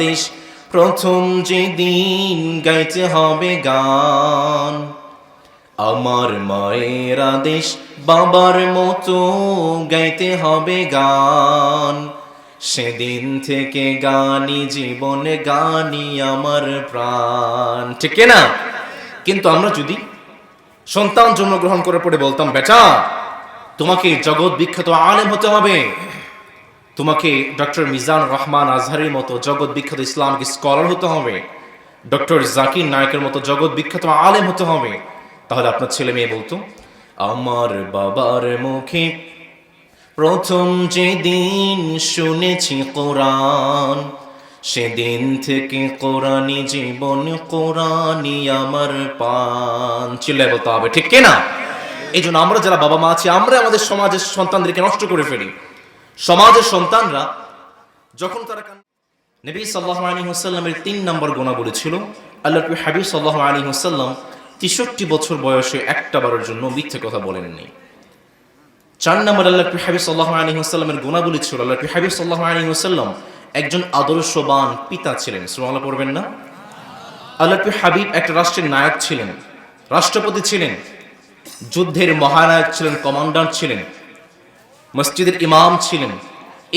দেশ প্রথম যেদিন গাইতে হবে গান, আমার মায়ের আদেশ বাবার মতো গাইতে হবে গান। সেদিন থেকে গানি জীবনে, গানি আমার প্রাণ। ঠিক না? কিন্তু আমরা যদি সন্তান জন্মগ্রহণ করে পড়ে বলতাম, বেটা তোমাকে জগৎ বিখ্যাত আলেম হতে হবে, তোমাকে ডক্টর মিজান রহমান আজহারের মতো জগৎ বিখ্যাত ইসলামিক স্কলার হতে হবে, ডক্টর জাকির নায়কের মতো জগৎ বিখ্যাত আলেম হতে হবে, তাহলে আপনার ছেলে মেয়ে বলতো, আমার বাবার মুখে প্রথম যেদিন শুনেছি কোরআন, সেদিন থেকে কোরআনি জীবন, কোরআনি আমার পান। চিল্লায় বলতে হবে, ঠিক কিনা? এই জন্য আমরা যারা বাবা মা আছি, আমরা আমাদের সমাজের সন্তানদেরকে নষ্ট করে ফেলি। সমাজের সন্তানরা যখন তারা নবী সাল্লাল্লাহু আলাইহি ওয়াসাল্লামের 3 নম্বর গুণাবলী ছিল, আল্লাহর হাবিব সাল্লাল্লাহু আলাইহি ওয়াসাল্লাম 63 বছর বয়সে একটাবারের জন্য মিথ্যে কথা বলেননি। 4 নম্বর আল্লাহর হাবিব সাল্লাল্লাহু আলাইহি ওয়াসাল্লামের গুণাবলী ছিল, আল্লাহর হাবিব সাল্লাল্লাহু আলাইহি ওয়াসাল্লাম একজন আদর্শবান পিতা ছিলেন। সুবহানাল্লাহ পড়বেন না? আল্লাহর হাবিব একটা রাষ্ট্রের নায়ক ছিলেন, রাষ্ট্রপতি ছিলেন, যুদ্ধের মহানায়ক ছিলেন, কমান্ডার ছিলেন, মসজিদের ইমাম ছিলেন।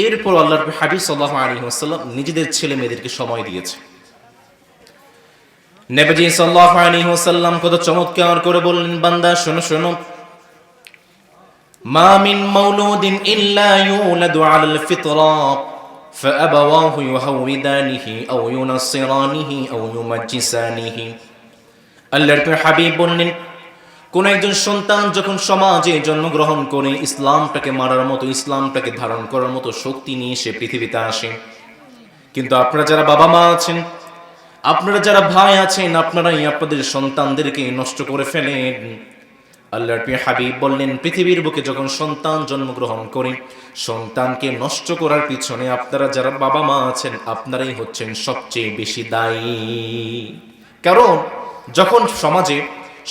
এরপর আল্লাহর হাবিব সাল্লাল্লাহু আলাইহি ওয়াসাল্লাম নিজেদের ছেলে মেয়েদেরকে সময় দিয়েছে। নবী সাল্লাল্লাহু আলাইহি ওয়াসাল্লাম কত চমৎকার করে বললেন, বান্দা শোনো শোনো, মা মিন মাউলুদিন ইল্লা ইউলাদু আলাল ফিতরা ফাআবাওয়াহু ইউহাউইদানিহি আও ইউনাসসিরানিহি আও ইউমাজ্জিসানিহি। আল্লাহর হাবিব বললেন, কোন একজন সন্তান যখন সমাজে জন্মগ্রহণ করে ইসলামটাকে মারার মতো, ইসলামটাকে ধারণ করার মতো শক্তি নিয়ে সে পৃথিবীতে আসে। কিন্তু আপনারা যারা বাবা মা আছেন, আপনারা যারা ভাই আছেন, আপনারাই আপনাদের সন্তানদেরকে নষ্ট করে ফেলেন। আল্লাহর প্রিয় হাবিব বললেন, পৃথিবীর বুকে যখন সন্তান জন্মগ্রহণ করে, সন্তানকে নষ্ট করার পিছনে আপনারা যারা বাবা মা আছেন, আপনারাই হচ্ছেন সবচেয়ে বেশি দায়ী। কারণ যখন সমাজে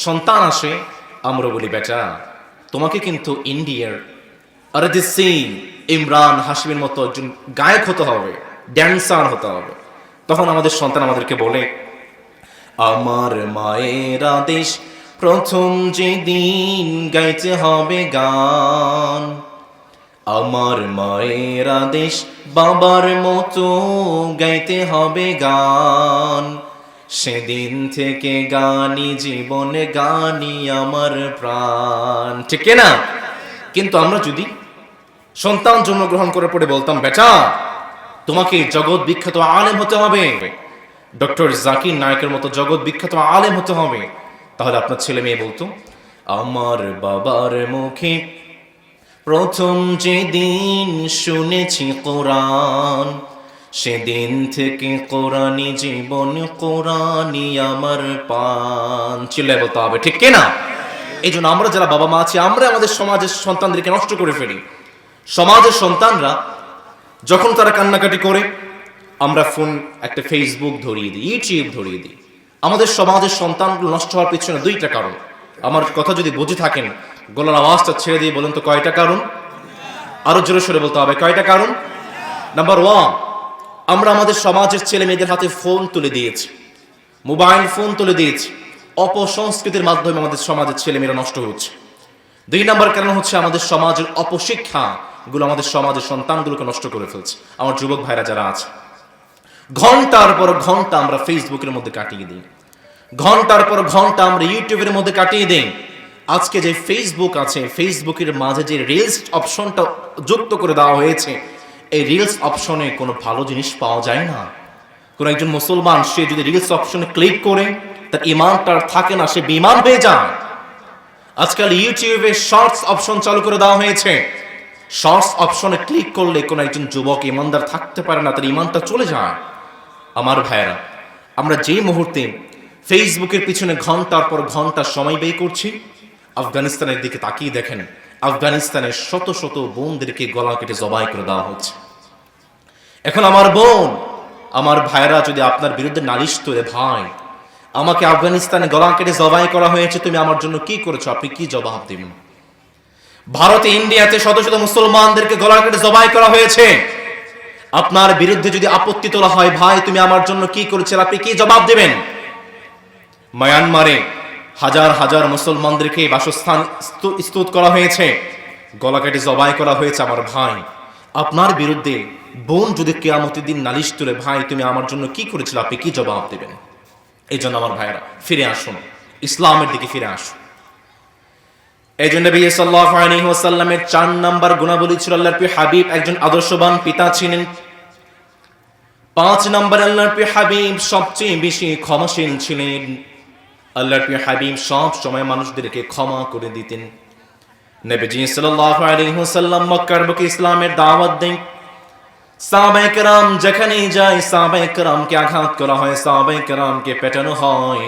সন্তান আসে, আমরা বলি, বেটা তোমাকে কিন্তু ইন্ডিয়ার অরিজিৎ সিং, ইমরান হাশমির মতো একজন গায়ক হতে হবে, ড্যান্সার হতে হবে। তখন আমাদের সন্তান আমাদেরকে বলে, আমার মায়ের আদেশ প্রথম যেদিন গাইতে হবে গান, আমার মায়ের আদেশ বাবার মতো গাইতে হবে গান। সেদিন থেকে গানি জীবনে, গানি আমার প্রাণ। ঠিক না? কিন্তু আমরা যদি সন্তান জন্মগ্রহণ করে পড়ে বলতাম, বেটা তোমাকে জগৎ বিখ্যাত আলেম হতে হবে, ডক্টর জাকির নায়কের মতো জগৎ বিখ্যাত আলেম হতে হবে, তাহলে আপনার ছেলে মেয়ে বলতো, আমার বাবার মুখে প্রথম যেদিন শুনেছি কোরআন, সেদিন থেকে কোরআনি জীবন, কোরআনি আমার পান। চিল্লায় বলতে হবে, ঠিক কিনা? এই জন্য আমরা যারা বাবা মা আছি, আমরা আমাদের সমাজের সন্তানদেরকে নষ্ট করে ফেলি। সমাজের সন্তানরা যখন তারা কান্নাকাটি করে, আমরা ফোন একটা ফেসবুক ধরিয়ে দিই, ইউটিউব ধরিয়ে দিই। আমাদের সমাজের সন্তানগুলো নষ্ট হওয়ার পিছনে 2টা কারণ। আমার কথা যদি বুঝে থাকেন, গলার আওয়াজটা ছেড়ে দিয়ে বলেন তো কয়টা কারণ? আরো জোরে সরে বলতে হবে, কয়টা কারণ? নাম্বার 1, আমরা আমাদের সমাজের ছেলে মেয়েদের হাতে ফোন তুলে দিয়েছি, মোবাইল ফোন তুলে দিয়েছি। অপসংস্কৃতির মাধ্যমে আমাদের সমাজের ছেলে মেয়েরা নষ্ট হচ্ছে। 2 নম্বর কারণ হচ্ছে আমাদের সমাজের অপশিক্ষা গুলো আমাদের সমাজের সন্তানগুলোকে নষ্ট করে ফেলছে। আমার যুবক ভাইরা যারা আছে, ঘন্টার পর ঘন্টা আমরা ফেসবুকের মধ্যে কাটিয়ে দিই, ঘন্টার পর ঘন্টা আমরা ইউটিউবের মধ্যে কাটিয়ে দিই। আজকে যে ফেসবুক আছে, ফেসবুকের মাঝে যে রিলস অপশনটা যুক্ত করে দেওয়া হয়েছে, এই রিলস অপশনে কোনো ভালো জিনিস পাওয়া যায় না। কোন একজন মুসলমান সে যদি রিলস অপশনে ক্লিক করে, তার ইমানটা থাকে না, সে বেঈমান হয়ে যায়। আজকাল ইউটিউবে শর্টস অপশন চালু করে দেওয়া হয়েছে, শর্টস অপশনে ক্লিক করলে কোন একজন যুবক ইমানদার থাকতে পারে না, তার ইমানটা চলে যায়। আমার ভাইরা, আমরা যে মুহূর্তে ফেসবুকের পিছনে ঘন্টার পর ঘন্টা সময় ব্যয় করছি, আফগানিস্তানের দিকে তাকিয়ে দেখেন, আফগানিস্তানের শত শত বোনদেরকে গলা কেটে জবাই করে দেওয়া হচ্ছে। এখন আমার বোন, আমার ভাইরা যদি আপনার বিরুদ্ধে নালিশ তোলে, ভাই আমাকে আফগানিস্তানে গলা কেটে জবাই করা হয়েছে, তুমি আমার জন্য কি করেছো, আপনি কি জবাব দিবেন? ভারতে, ইন্ডিয়াতে শত শত মুসলমানদেরকে গলা কেটে জবাই করা হয়েছে, আপনার বিরুদ্ধে যদি আপত্তি তোলা হয়, ভাই তুমি আমার জন্য কি করেছিলে, আপনি কি জবাব দেবেন? মায়ানমারে হাজার হাজার মুসলমানদেরকে বাসস্থান স্তূত করা হয়েছে, গলা কেটে জবাই করা হয়েছে। আমার ভাই, আপনার বিরুদ্ধে বোন যদি কিয়ামতের দিন নালিশ তুলে, ভাই তুমি আমার জন্য কি করেছিল, আপনি কি জবাব দেবেন? এই জন্য আমার ভাইরা, ফিরে আসুন, ইসলামের দিকে ফিরে আসুন। এই জন্য নবী সাল্লাল্লাহু আলাইহি ওয়াসাল্লামের 4 নাম্বার গুণাবলী ছিল আল্লাহর প্রিয় হাবিব একজন আদর্শবান পিতা ছিলেন। 5 নাম্বার, আল্লাহর প্রিয় হাবিব সবচেয়ে বেশি ক্ষমাশীল ছিলেন। আল্লাহর প্রিয় হাবিব সব সময় মানুষদেরকে ক্ষমা করে দিতেন। নবীজি সাল্লাল্লাহু আলাইহি ওয়াসাল্লাম মক্কার বুকে ইসলামের দাওয়াত দেন। সাহাবায়ে কেরাম যেখানেই যায়, সাহাবায়ে কেরামকে আঘাত করা হয়, সাহাবায়ে কেরামকে পেটানো হয়।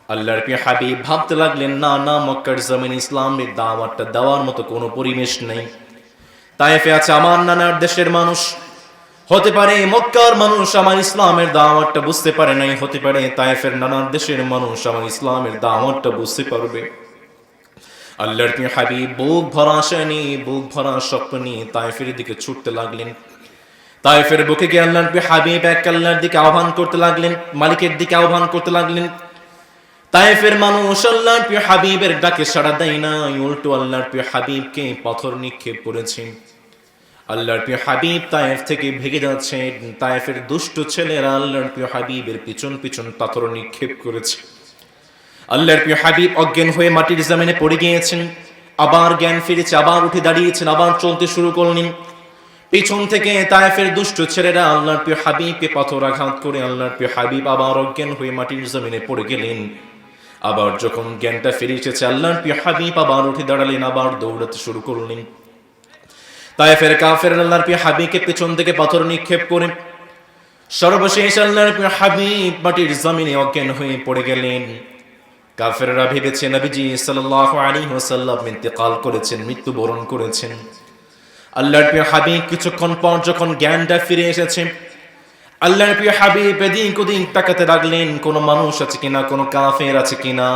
আল্লাহর প্রিয় হাবিব ভাবতে লাগলেন, না না, মক্কার জমিন ইসলামের দাওয়াতটা দেওয়ার মতো কোনো পরিবেশ নেই। তায়েফে আছে আমার নানার দেশের মানুষ, হতে পারে মক্কার মানুষ আমার ইসলামের দাওয়াতটা বুঝতে পারে নাই, হতে পারে তায়েফের নানার দেশের মানুষ আমার ইসলামের দাওয়াতটা বুঝতে পারবে। আল্লাহর প্রিয় হাবিব বুক ভরা আশা নিয়ে, বুক ভরা স্বপ্ন নিয়ে তায়েফের দিকে ছুটতে লাগলেন। তায়েফের বুকে গিয়ে আল্লাহর প্রিয় হাবিব এক আল্লাহর দিকে আহ্বান করতে লাগলেন, মালিকের দিকে আহ্বান করতে লাগলেন। তায়েফের মানুষ আল্লাহর প্রিয় হাবিবের ডাকে সাড়া দেয় না, উল্টো আল্লাহর প্রিয় হাবিবকে পাথর নিক্ষেপ করেছে। আল্লাহর প্রিয় হাবিব তায়েফ থেকে ভেগে যাচ্ছেন, তায়েফের দুষ্ট ছেলেরা আল্লাহর প্রিয় হাবিবের পিছন পিছন পাথর নিক্ষেপ করেছে। আল্লাহর প্রিয় হাবিব অজ্ঞান হয়ে মাটির জমিনে পড়ে গিয়েছেন, আবার জ্ঞান ফিরেছে, আবার উঠে দাঁড়িয়েছেন, আবার চলতে শুরু করলেন। পিছন থেকে তায়েফের দুষ্ট ছেলেরা আল্লাহর প্রিয় হাবিবকে পাথর আঘাত করে আল্লাহর প্রিয় হাবিব আবার অজ্ঞান হয়ে মাটির জমিনে পড়ে গেলেন। আবার যখন জ্ঞানটা ফিরে এসেছে, আল্লাহর প্রিয় হাবিব আবার উঠে দাঁড়ালেন, আবার দৌড়াতে শুরু করলেন। তায়েফের কাফেররা আল্লাহর প্রিয় হাবিবকে পেছন থেকে পাথর নিক্ষেপ করে সর্বশেষ আল্লাহর প্রিয় হাবিব মাটির জমিনে অজ্ঞান হয়ে পড়ে গেলেন। কাফেররা ভেবেছে নবীজি সাল্লাল্লাহু আলাইহি ওয়াসাল্লাম ইন্তেকাল করেছেন, মৃত্যুবরণ করেছেন। আল্লাহর প্রিয় হাবিব কিছুক্ষণ পর যখন জ্ঞানটা ফিরে এসেছে, আল্লাহর প্রিয় হাবিব এদিক ওদিক তাকাতে লাগলেন, কোনো মানুষ আছে কিনা, কোনো কাফের আছে কিনা।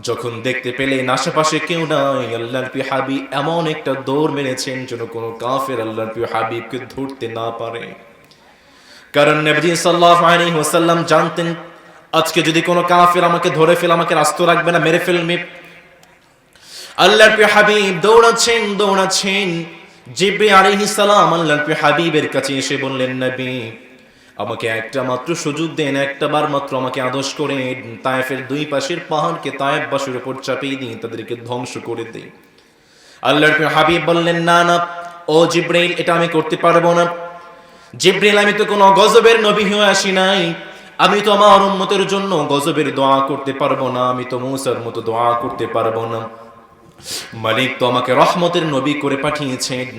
যখন দেখতে পেলেন আশেপাশে কেউ নাই, আল্লাহর প্রিয় হাবিব এমন একটা দৌড় মেরেছেন যেন কোনো কাফের আল্লাহর প্রিয় হাবিবকে ধরতে না পারে। কারণ নবী সাল্লাল্লাহু আলাইহি ওয়াসাল্লাম জানতেন, আজকে যদি কোনো কাফের আমাকে ধরে ফেলে, আমাকে রাস্ত রাখবে না, মেরে ফেলবে। আল্লাহর প্রিয় হাবিব দৌড়াচ্ছেন দৌড়াচ্ছেন। জিবরিল আলাইহিস সালাম আল্লাহর প্রিয় হাবিবের কাছে এসে বললেন, নবী আমাকে একটা মাত্র সুযোগ দেন, একটা বার মাত্র আমাকে আদেশ করেন, তায়েফের দুই পাশের পাহাড়কে তায়েফবাসীর উপর চাপিয়ে দিই, তাদেরকে ধ্বংস করে দেই। আল্লাহর প্রিয় হাবিব বললেন, না না ও জিবরিল, এটা আমি করতে পারবো না। জিবরিল, আমি তো কোনো গজবের নবী হয়ে আসি নাই, আমি তো আমার উম্মতের জন্য গজবের দোয়া করতে পারবো না, আমি তো মূসার মতো দোয়া করতে পারবো না। মালিক তো আমাকে রহমতের নবী করে পাঠিয়েছেন।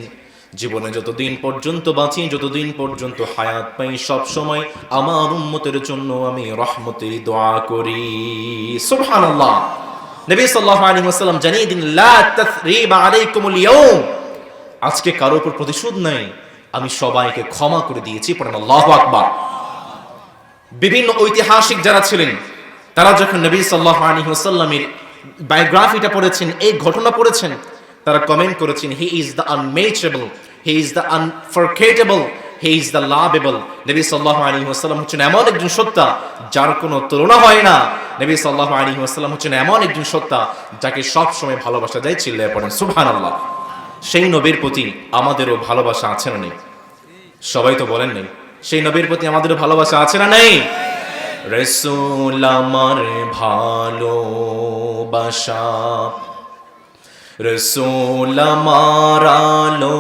জীবনে যতদিন পর্যন্ত বাঁচি, যতদিন পর্যন্ত হায়াত পাই, সব সময় আমার উম্মতের জন্য আমি রহমতের দোয়া করি। সুবহানাল্লাহ। নবী সাল্লাল্লাহু আলাইহি ওয়াসাল্লাম জানিয়ে দিন, লা তাসরিবা আলাইকুমুল ইয়াউম, আজকে কারো উপর প্রতিশোধ নাই, আমি সবাইকে ক্ষমা করে দিয়েছি। পড়েন আল্লাহু আকবার। বিভিন্ন ঐতিহাসিক যারা ছিলেন, তারা যখন নবী সাল্লাল্লাহু আলাইহি ওয়াসাল্লামের বায়োগ্রাফিটা পড়েছেন, এই ঘটনা পড়েছেন, তারা কমেন্ট করেছেন, he is the unmatchable, he is the unforgettable, he is the lovable. নবী সাল্লাল্লাহু আলাইহি ওয়াসাল্লাম হচ্ছেন এমন একজন সত্তা যার কোনো তুলনা হয় না। নবী সাল্লাল্লাহু আলাইহি ওয়াসাল্লাম হচ্ছেন এমন একজন সত্তা যাকে সব সময় ভালোবাসা যায়। চিল্লায়ে পড়েন সুবহানাল্লাহ। সেই নবীর প্রতি আমাদেরও ভালোবাসা আছে না নেই? সবাই তো বলেন নেই। সেই নবীর প্রতি আমাদেরও ভালোবাসা আছে না নেই? রাসূল আমার ভালোবাসা, রাসূল আমার আলো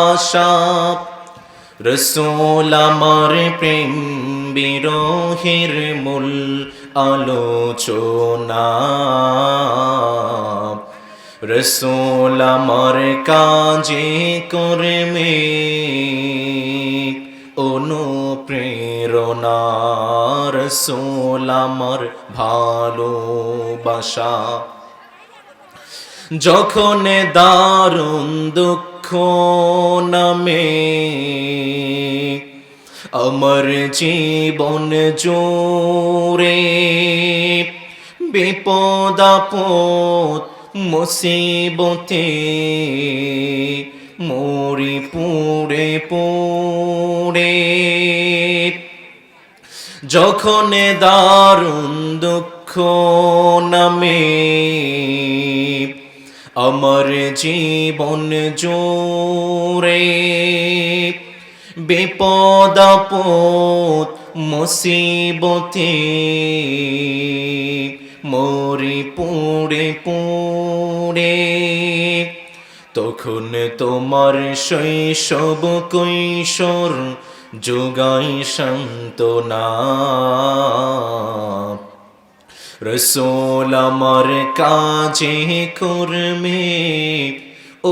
আশা, রাসূল আমার প্রেম বিরহের মূল আলোচনা, রাসূল আমার কাজে কর্মে অনুপ্রেরণা, রাসূল আমার ভালোবাসা। যখন দারুণ দুঃখ নামে আমার জীবন জুড়ে, বিপদ আপদ মুসিবতে মরি পুড়ে পুড়ে। যখন দারুণ দুঃখ নামে আমার জীবন জুড়ে, বিপদ আপদ মুসিবতে মরি পুড়ে পুড়ে। তখন তোমার শৈশব কৈশোর যোগাই সান্ত্বনা। রসূল আমার কাজে কর্মে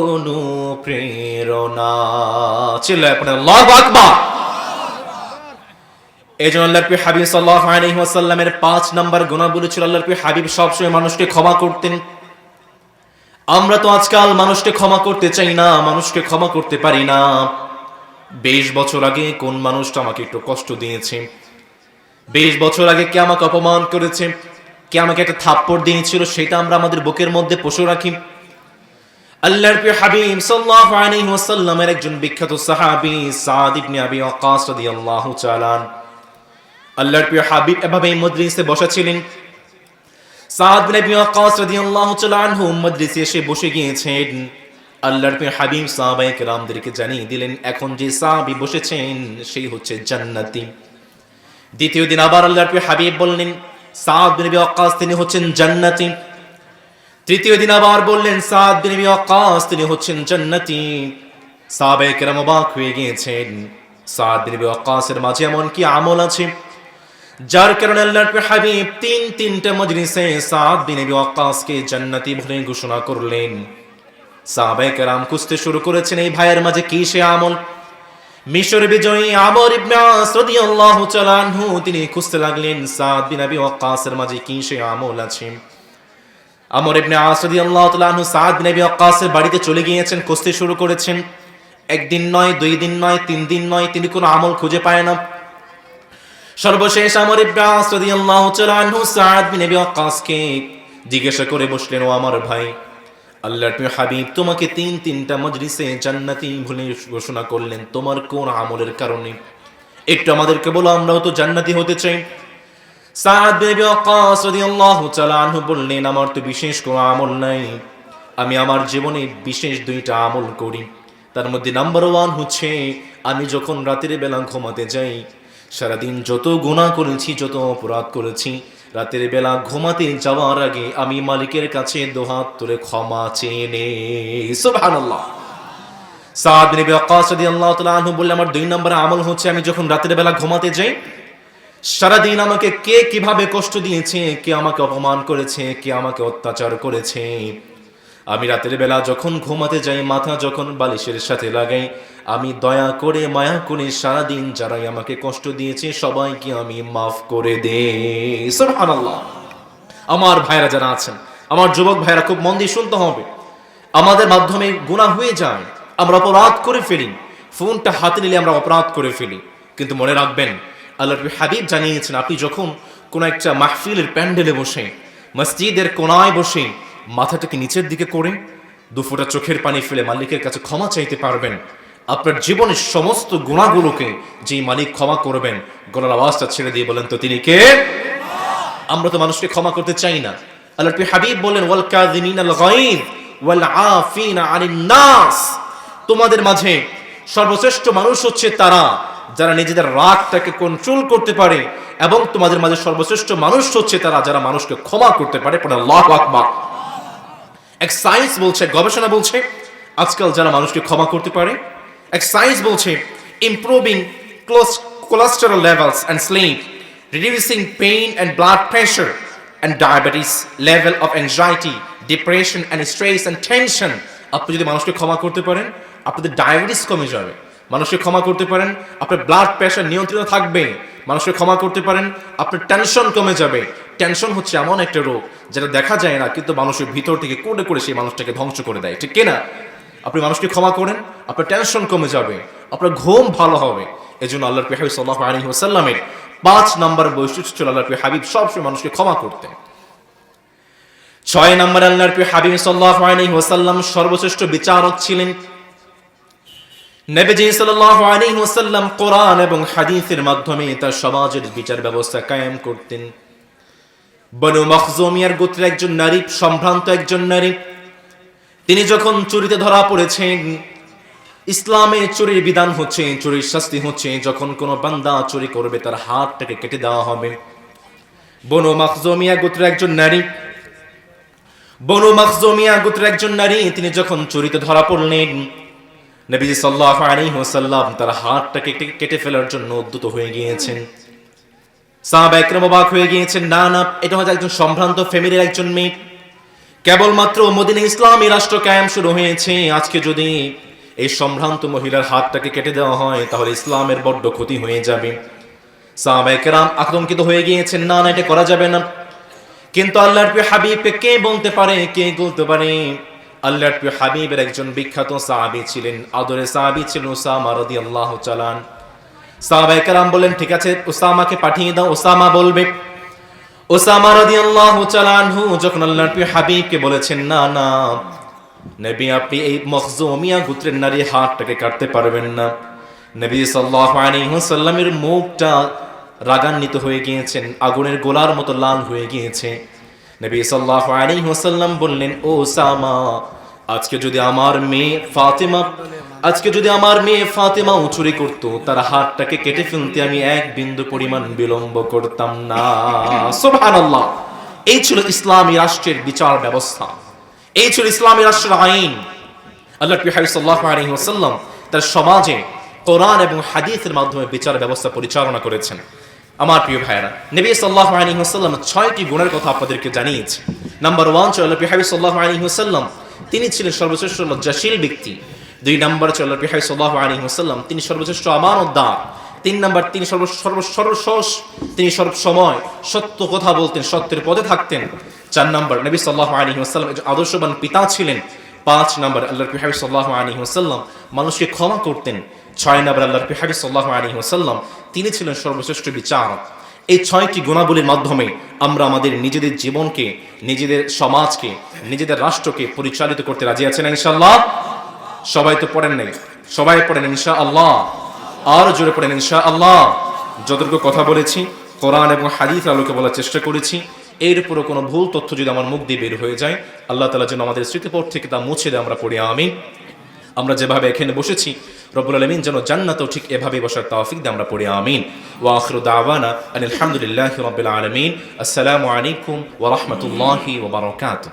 অনুপ্রেরণা। চিল্লায় পড়েন আল্লাহু আকবার। এজন্য আল্লাহর প্রিয় হাবিব সাল্লাল্লাহু আলাইহি ওয়াসাল্লামের ৫ নাম্বার গুণাবলী ছিল আল্লাহর প্রিয় হাবিব সবসময় মানুষকে ক্ষমা করতেন। আমরা তো আজকাল মানুষকে ক্ষমা করতে চাই না, মানুষকে ক্ষমা করতে পারি না। ২০ বছর আগে কোন মানুষটা আমাকে একটু কষ্ট দিয়েছে, ২০ বছর আগে কে আমাকে অপমান করেছে, কে আমাকে একটা থাপ্পড় দিয়েছিল, সেটা আমরা আমাদের বুকের মধ্যে পুষে রাখি। আল্লাহর প্রিয় হাবিব সাল্লাল্লাহু আলাইহি ওয়াসাল্লামের একজন বিখ্যাত সাহাবী সাদ ইবনে আবি ওয়াক্কাস রাদিয়াল্লাহু তাআলা, আল্লাহর প্রিয় হাবিব এভাবে মজলিসে বসা ছিলেন। সাদ ইবনে আবি ওয়াক্কাস রাদিয়াল্লাহু তাআলা আনহু মজলিসে এসে বসে গিয়েছেন। আল্লাহর প্রিয় হাবিব সাহাবায়ে কেরামদেরকে জানিয়ে দিলেন, এখন যে সাহাবী বসেছেন সেই হচ্ছে জান্নাতি। দ্বিতীয় দিন আবার আল্লাহর প্রিয় হাবিব বললেন, সাদ ইবনে আবি ওয়াক্কাস তিনি হচ্ছেন জান্নাতি। তৃতীয় দিন আবার বললেন, সাদ বিন আবি ওয়াক্কাস তিনি হচ্ছেন জান্নাতি। সাহাবায়ে কেরাম অবাক হয়ে গিয়েছেন, সাদ বিন আবি ওয়াক্কাসের মাঝে এমন কি আমল আছে যার কারণে আল্লাহর প্রিয় হাবিব তিনটা মজলিসে সাদ বিন আবি ওয়াক্কাসকে জান্নাতি বলে ঘোষণা করলেন। সাহাবায়ে কেরাম খুঁজতে শুরু করেছেন এই ভাইয়ের মাঝে কি সে আমল। মিশর বিজয়ী আমর ইবনে আস রাদিয়াল্লাহু তাআলা আনহু তিনি খুঁজতে লাগলেন সাদ বিন আবি ওয়াক্কাসের মাঝে কি সে আমল আছে। আমর ইবনে আস রাদিয়াল্লাহু তাআলা আনহু সাদ বিন আবি ওয়াক্কাসের বাড়িতে চলে গিয়েছেন, খুঁজতে শুরু করেছেন। একদিন নয়, 2 দিন নয়, 3 দিন নয়, তিনি কোনো আমল খুঁজে পায় না। সর্বশেষ আমর ইবনে আস রাদিয়াল্লাহু তাআলা আনহু সাদ বিন আবি ওয়াক্কাসকে জিজ্ঞাসা করে বসলেন, ও আমার ভাই, আল্লাহর প্রিয় হাবিব তোমাকে তিনটা মজলিসে জান্নাতি বলে ঘোষণা করলেন, তোমার কোন আমলের কারণে একটু আমাদেরকে বলো, আমরাও তো জান্নাতি হতে চাই। সাদ বিন আবি ওয়াক্কাস রাদিয়াল্লাহু তাআলা আনহু বললেন, আমার তো বিশেষ কোনো আমল নাই, আমি আমার জীবনে বিশেষ 2টা আমল করি। তার মধ্যে নাম্বার 1 হচ্ছে আমি যখন রাতের বেলা ঘুমাতে যাই, সারাদিন যত গুনাহ করেছি, যত অপরাধ করেছি, রাতের বেলা ঘুমাতে যাওয়ার আগে আমি মালিকের কাছে দুহাত তুলে ক্ষমা চেয়ে নেই। সুবহানাল্লাহ। সাদ বিন আবি ওয়াক্কাস রাদিয়াল্লাহু তাআলা আনহু বললেন, আমার 2 নম্বর আমল হচ্ছে আমি যখন রাতের বেলা ঘুমাতে যাই, সারাদিন আমাকে কে কিভাবে কষ্ট দিয়েছে, কে আমাকে অপমান করেছে, কে আমাকে অত্যাচার করেছে, আমি রাতের বেলা যখন ঘুমাতে যাই, মাথা যখন বালিশের সাথে লাগাই, আমি দয়া করে মায়া করে সারাদিন যারাই আমাকে কষ্ট দিয়েছে সবাইকে আমি মাফ করে দেই। সুবহানাল্লাহ। আমার ভাইরা যারা আছেন, আমার যুবক ভাইরা খুব মন দিয়ে শুনতে হবে। আমাদের মাধ্যমে গুনাহ হয়ে যায়, আমরা অপরাধ করে ফেলি, ফোনটা হাতে নিলে আমরা অপরাধ করে ফেলি। কিন্তু মনে রাখবেন, আল্লাহর হাবিব জানিয়েছেন, আপনি যখন কোনো একটা মাহফিলের প্যান্ডেলে বসে, মসজিদের কোনায় বসে মাথাটাকে নিচের দিকে করে 2 ফোঁটা চোখের পানি ফেলে মালিকের কাছে ক্ষমা চাইতে পারবেন, আপনার জীবনের সমস্ত গুনাহগুলোকে যেই মালিক ক্ষমা করবেন, গলার আওয়াজটা ছেড়ে দিয়ে বলেন তো তিনি কে? আমরা তো মানুষকে ক্ষমা করতে চাই না। আল্লাহর হাবিব বলেন, ওয়াল কাযিমিনাল গায়ব ওয়াল আফিনা আনিন নাস, তোমাদের মাঝে সর্বশ্রেষ্ঠ মানুষ হচ্ছে তারা যারা নিজেদের রাগটাকে কন্ট্রোল করতে পারে, এবং তোমাদের মাঝে সর্বশ্রেষ্ঠ মানুষ হচ্ছে তারা যারা মানুষকে ক্ষমা করতে পারে। পড়ে আল্লাহু আকবার। এক সায়েন্স বলছে, গবেষণা বলছে, আজকাল যারা মানুষকে ক্ষমা করতে পারে, এক সায়েন্স বলছে, improving cholesterol levels and sleep, reducing pain and blood pressure and diabetes, level of anxiety, depression and stress and tension. আপনি যদি মানুষকে ক্ষমা করতে পারেন, আপনাদের ডায়াবেটিস কমে যাবে। মানুষকে ক্ষমা করতে পারেন, আপনার ব্লাড প্রেশার নিয়ন্ত্রণে থাকবে। মানুষকে ক্ষমা করতে পারেন, আপনার টেনশন কমে যাবে। টেনশন হচ্ছে এমন একটা রোগ যেটা দেখা যায় না, কিন্তু মানুষের ভিতর থেকে কোড়ে করে সেই মানুষটাকে ধ্বংস করে দেয়, ঠিক কিনা? আপনি মানুষকে ক্ষমা করেন, আপনার টেনশন কমে যাবে, আপনার ঘুম ভালো হবে। এজন্য আল্লাহর হাবিব সাল্লাল্লাহু আলাইহি ওয়াসাল্লামের 5 নম্বর বৈশিষ্ট্য ছিল আল্লাহর হাবিব সবসময় মানুষকে ক্ষমা করতেন। 6 নম্বর আল্লাহর হাবিব সাল্লাল্লাহু আলাইহি ওয়াসাল্লাম সর্বশ্রেষ্ঠ বিচারক ছিলেন। নবীজি সাল্লাল্লাহু আলাইহি ওয়াসাল্লাম কোরআন এবং হাদিসের মাধ্যমে তার সমাজের বিচার ব্যবস্থা কায়েম করতেন। বনু মখজুমিয়ার গোত্রের একজন নারী, সম্ভ্রান্ত একজন নারী, তিনি যখন চুরিতে ধরা পড়েছেন, ইসলামে চুরির বিধান হচ্ছে, চুরির শাস্তি হচ্ছে যখন কোনো বান্দা চুরি করবে তার হাতটাকে কেটে দেওয়া হবে। বনু মখজুমিয়া গোত্রের একজন নারী তিনি যখন চুরিতে ধরা পড়লেন, নবীজি সাল্লাল্লাহু আলাইহি ওয়াসাল্লাম তার হাতটাকে কেটে ফেলার জন্য উদ্যত হয়ে গিয়েছেন। সাহাবা একরাম অবাক হয়ে গিয়েছেন, না না, এটা হয়তো একজন সম্ভ্রান্ত ফ্যামিলির একজন মেয়ে, কেবলমাত্র মদিনা ইসলামী রাষ্ট্র কায়েম শুরু হয়েছে, আজকে যদি এই সম্ভ্রান্ত মহিলার হাতটাকে কেটে দেওয়া হয় তাহলে ইসলামের বড্ড ক্ষতি হয়ে যাবে। সাহাবা একরাম আতঙ্কিত হয়ে গিয়েছেন, না না, এটা করা যাবে না। কিন্তু আল্লাহর প্রিয় হাবিবকে কে বলতে পারে? আল্লাহর প্রিয় হাবিবের একজন বিখ্যাত সাহাবী ছিলেন, আদরের সাহাবী ছিলেন উসামা রাদিয়াল্লাহু তাআলা। সাহাবায়ে কেরাম বললেন, ঠিক আছে, উসামাকে পাঠিয়ে দাও, উসামা বলবে। উসামা রাদিয়াল্লাহু তাআলা আনহু যখন আল্লাহর প্রিয় হাবিবকে বলেছেন, না না নবী, আপনি এই মখজুমিয়া গোত্রের নারীর হাতটাকে কাটতে পারবেন না, নবী সাল্লাল্লাহু আলাইহি ওয়াসাল্লামের মুখটা রাগান্বিত হয়ে গিয়েছেন, আগুনের গোলার মতো লাল হয়ে গিয়েছে। নবী সাল্লাল্লাহু আলাইহি ওয়াসাল্লাম বললেন, ও উসামা, আজকে যদি আমার মেয়ে ফাতেমা চুরি করত, তার হাতটাকে কেটে ফেলতে আমি এক বিন্দু পরিমাণ বিলম্ব করতাম না। সুবহানাল্লাহ। এই ছিল ইসলামী রাষ্ট্রের বিচার ব্যবস্থা, এই ছিল ইসলামী রাষ্ট্রের আইন। আল্লাহর প্রিয় হাবিব সাল্লাল্লাহু আলাইহি ওয়াসাল্লাম তার সমাজে কোরআন এবং হাদিসের মাধ্যমে বিচার ব্যবস্থা পরিচালনা করেছেন। আমার প্রিয় ভাইরা, নবী সাল্লাল্লাহু আলাইহি ওয়াসাল্লাম 6টি গুণের কথা আপনাদেরকে জানিয়েছে। নাম্বার 1 ছিল আল্লাহর প্রিয় হাবিব সাল্লাল্লাহু আলাইহি ওয়াসাল্লাম তিনি ছিলেন সর্বশ্রেষ্ঠ লজ্জাশীল ব্যক্তি। 2 নম্বর ছিল আল্লাহর প্রিয় হাবিব সাল্লাল্লাহু আলাইহি ওয়াসাল্লাম তিনি সর্বশ্রেষ্ঠ আমানতদার। 3 নম্বর, তিনি তিনি সর্বসময় সত্য কথা বলতেন, সত্যের পথে থাকতেন। 4 নম্বর, নবী সাল্লাল্লাহু আলাইহি ওয়াসাল্লাম একজন আদর্শবান পিতা ছিলেন। 5 নম্বর, আল্লাহর প্রিয় হাবিব সাল্লাল্লাহু আলাইহি ওয়াসাল্লাম মানুষকে ক্ষমা করতেন। 6 নম্বর, আল্লাহর প্রিয় হাবিব সাল্লাল্লাহু আলাইহি ওয়াসাল্লাম তিনি ছিলেন সর্বশ্রেষ্ঠ বিচারক। এই 6টি গুণাবলীর মাধ্যমে আমরা আমাদের নিজেদের জীবনকে, নিজেদের সমাজকে, নিজেদের রাষ্ট্রকে পরিচালিত করতে রাজি আছেন ইনশাআল্লাহ? সবাই তো পড়েন নাই, সবাই পড়েন ইনশাআল্লাহ, আর জোরে পড়েন ইনশাআল্লাহ। যতটুকু কথা বলেছি কোরআন এবং হাদিস আলোকে বলার চেষ্টা করেছি, এর উপরও কোনো ভুল তথ্য যদি আমার মুখ দিয়ে বের হয়ে যায়, আল্লাহ তাআলা যেন আমাদের স্মৃতিপথ থেকে তা মুছে দেয়, আমরা পড়ি আমিন। আমরা যেভাবে এখানে বসেছি রব্বুল আলামিন যেন জান্নাতেও ঠিক এভাবে বসার তৌফিক দেয়, আমরা পড়ি আমিন। ওয়া আখিরু দাওয়ানা আলহামদুলিল্লাহি রাব্বিল আলামিন। আসসালামু আলাইকুম ওয়া রাহমাতুল্লাহি ওয়া বারাকাতুহু।